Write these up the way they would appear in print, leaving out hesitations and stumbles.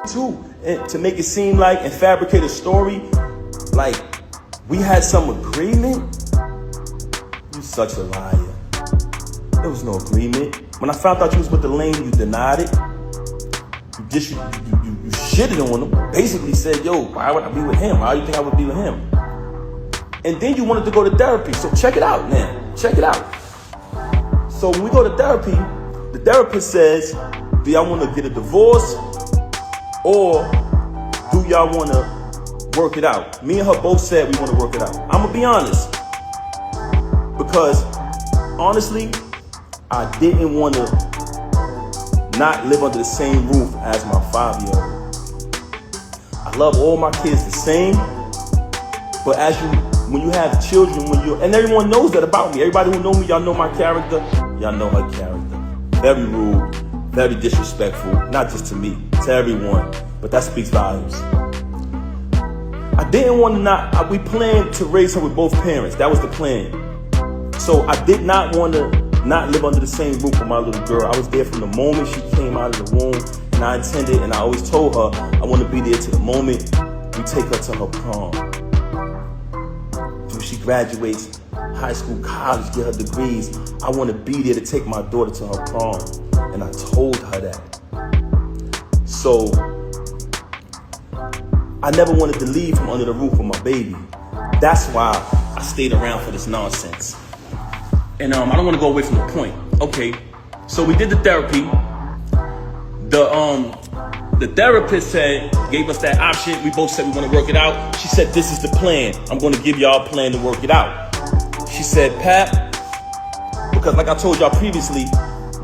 too, and to make it seem like and fabricate a story like we had some agreement. You such a liar. There was no agreement. When I found out you was with the lame, you denied it. You shitted on him. Basically said, yo, why would I be with him? Why do you think I would be with him? And then you wanted to go to therapy. So check it out now. Check it out. So when we go to therapy, the therapist says, do y'all want to get a divorce or do y'all want to work it out? Me and her both said we want to work it out. I'm going to be honest. Because honestly, I didn't want to not live under the same roof as my 5-year-old. I love all my kids the same, but when you have children, and everyone knows that about me. Everybody who knows me, y'all know my character. Y'all know her character. Very rude, very disrespectful, not just to me, to everyone. But that speaks volumes. I didn't want to we planned to raise her with both parents. That was the plan. So I did not want to not live under the same roof with my little girl. I was there from the moment she came out of the womb, and I intended, and I always told her, I want to be there to the moment we take her to her prom. Till she graduates high school, college, get her degrees, I want to be there to take my daughter to her prom. And I told her that. So I never wanted to leave from under the roof with my baby. That's why I stayed around for this nonsense. And I don't want to go away from the point. Okay, so we did the therapy. The therapist gave us that option. We both said we want to work it out. She said, this is the plan. I'm going to give y'all a plan to work it out. She said, Pap, because like I told y'all previously,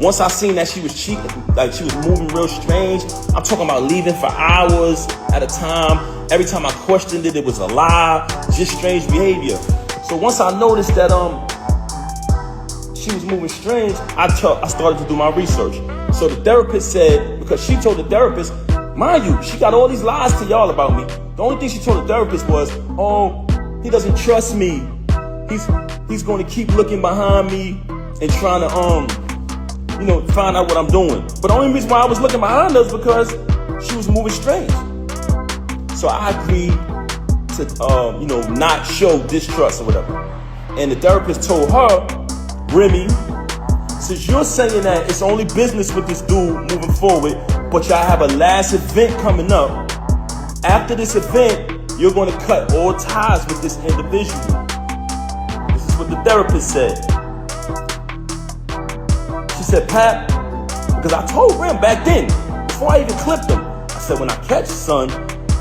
once I seen that she was cheating, like she was moving real strange, I'm talking about leaving for hours at a time. Every time I questioned it, it was a lie, just strange behavior. So once I noticed that she was moving strange, I started to do my research. So the therapist said, because she told the therapist, mind you, she got all these lies to y'all about me. The only thing she told the therapist was, oh, he doesn't trust me. He's going to keep looking behind me and trying to, find out what I'm doing. But the only reason why I was looking behind her is because she was moving strange. So I agreed to, not show distrust or whatever. And the therapist told her, Remy, since you're saying that it's only business with this dude moving forward, but y'all have a last event coming up, after this event, you're going to cut all ties with this individual. This is what the therapist said. She said, Pap, because I told Rem back then, before I even clipped him, I said, when I catch son,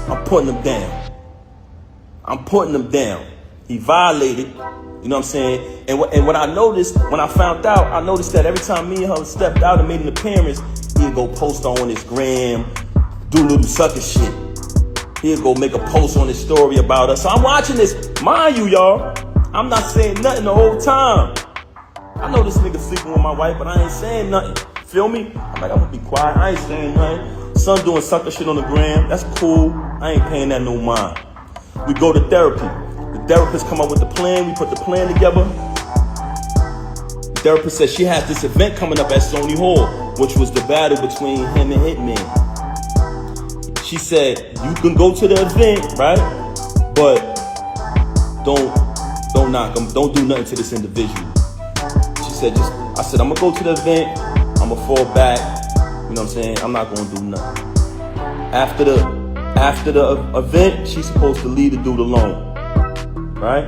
I'm putting him down. I'm putting him down. He violated, you know what I'm saying? And what I noticed, when I found out, I noticed that every time me and her stepped out and made an appearance, he'd go post on his gram, do little sucker shit. He'd go make a post on his story about us. So I'm watching this. Mind you, y'all, I'm not saying nothing the whole time. I know this nigga sleeping with my wife, but I ain't saying nothing. Feel me? I'm like, I'm gonna be quiet. I ain't saying nothing. Son doing sucker shit on the gram. That's cool. I ain't paying that no mind. We go to therapy. The therapist come up with the plan. We put the plan together. The therapist said she has this event coming up at Sony Hall, which was the battle between him and Hitman. She said, you can go to the event, right? But don't knock him. Don't do nothing to this individual. She said, I said, I'm gonna go to the event. I'm gonna fall back. You know what I'm saying? I'm not gonna do nothing. After the event, she's supposed to leave the dude alone. Right?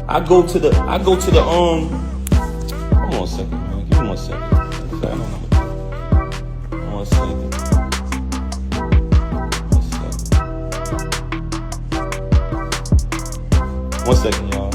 I go to the hold on a second, man. Give me 1 second. One second. One second, y'all.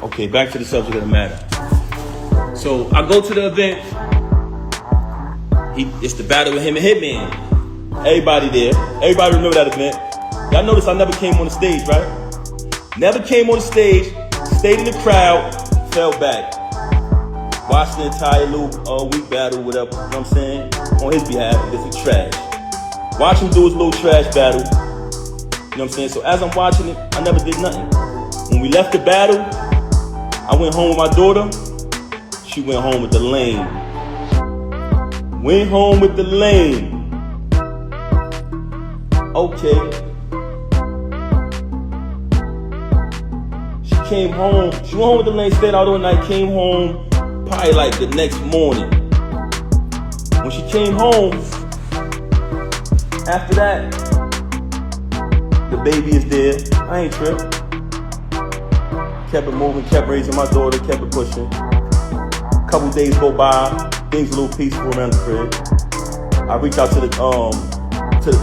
Okay, back to the subject of the matter. So I go to the event. It's the battle with him and Hitman. Everybody there. Everybody remember that event. Y'all notice I never came on the stage, right? Never came on the stage, stayed in the crowd, fell back. Watched the entire little week battle, whatever, you know what I'm saying? On his behalf, because he trash. Watch him do his little trash battle. You know what I'm saying? So as I'm watching it, I never did nothing. When we left the battle, I went home with my daughter. She went home with the lame. Went home with the lame. Okay. She came home. She went home with the lane, stayed out all night, came home probably like the next morning. When she came home, after that, the baby is there. I ain't tripped. Kept it moving, kept raising my daughter, kept it pushing. Couple days go by, things a little peaceful around the crib. I reached out to the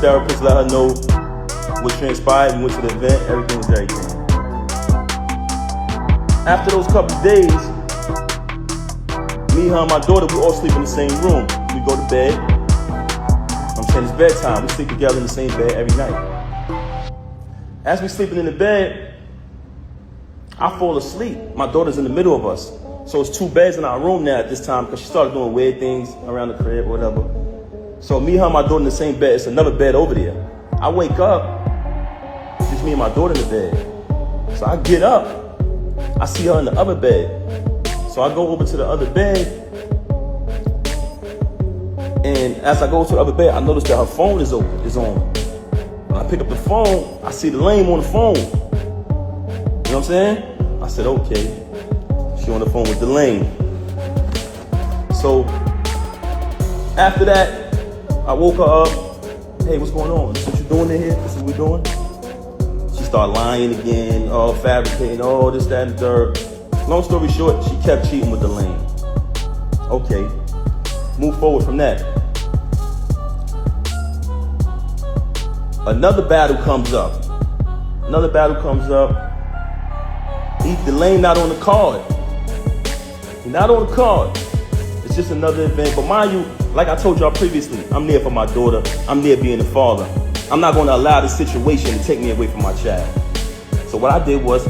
therapist, let her know what transpired. We went to the event, everything was everything. After those couple days, me, her, and my daughter, we all sleep in the same room. We go to bed. I'm saying it's bedtime. We sleep together in the same bed every night. As we sleeping in the bed, I fall asleep. My daughter's in the middle of us. So it's two beds in our room now at this time because she started doing weird things around the crib or whatever. So me, her, and my daughter in the same bed. It's another bed over there. I wake up, it's just me and my daughter in the bed. So I get up, I see her in the other bed. So I go over to the other bed, and as I go to the other bed, I notice that her phone is on. When I pick up the phone, I see the lame on the phone. You know what I'm saying? I said, okay, she on the phone with the lame. So after that, I woke her up. Hey, what's going on? This what you doing in here? This is what we doing? She started lying again, fabricating, this, that, and the third. Long story short, she kept cheating with the lane. Okay, move forward from that. Another battle comes up. The lane not on the card. He's not on the card. It's just another event. But mind you, like I told y'all previously, I'm there for my daughter. I'm there being the father. I'm not going to allow this situation to take me away from my child. So what I did was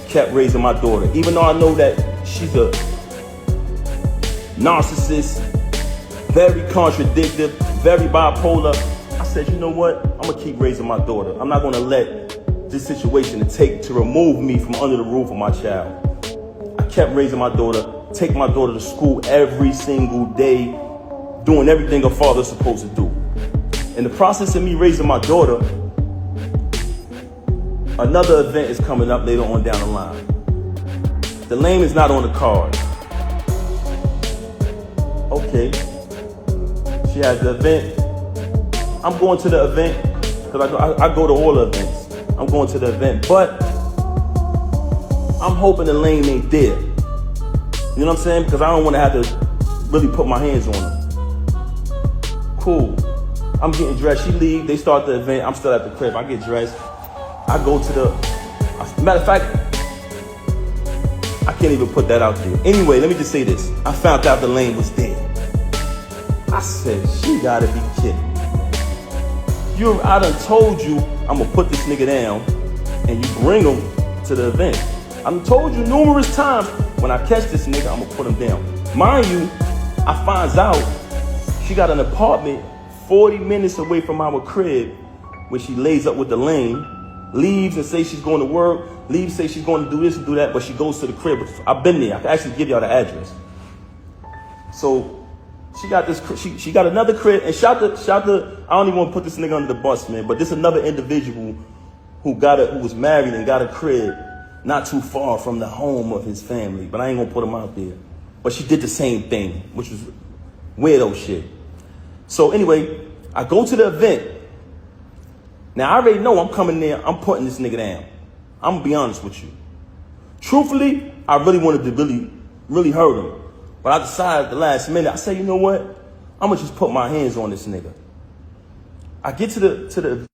kept raising my daughter. Even though I know that she's a narcissist, very contradictory, very bipolar, I said, you know what? I'm going to keep raising my daughter. I'm not going to let this situation to remove me from under the roof of my child. I kept raising my daughter, take my daughter to school every single day, doing everything a father's supposed to do. In the process of me raising my daughter, another event is coming up later on down the line. The lame is not on the card. Okay. She has the event. I'm going to the event because I go to all the events. I'm going to the event, but I'm hoping the lame ain't there. You know what I'm saying? Because I don't want to have to really put my hands on her. Cool. I'm getting dressed. She leave. They start the event. I'm still at the crib. I get dressed. I go to matter of fact, I can't even put that out there. Anyway, let me just say this. I found out the lane was dead. I said, she gotta be kidding. I done told you I'm gonna put this nigga down and you bring him to the event. I done told you numerous times, when I catch this nigga, I'm gonna put him down. Mind you, I finds out she got an apartment 40 minutes away from our crib where she lays up with the lane, leaves and says she's going to work, leaves, say she's going to do this and do that, but she goes to the crib. I've been there. I can actually give y'all the address. So she got this. She got another crib, and shout to. I don't even want to put this nigga under the bus, man. But this another individual who was married and got a crib not too far from the home of his family. But I ain't gonna put him out there. But she did the same thing, which was weirdo shit. So anyway, I go to the event. Now, I already know I'm coming there, I'm putting this nigga down. I'm gonna be honest with you. Truthfully, I really wanted to really hurt him. But I decided at the last minute, I said, you know what? I'm gonna just put my hands on this nigga. I get to the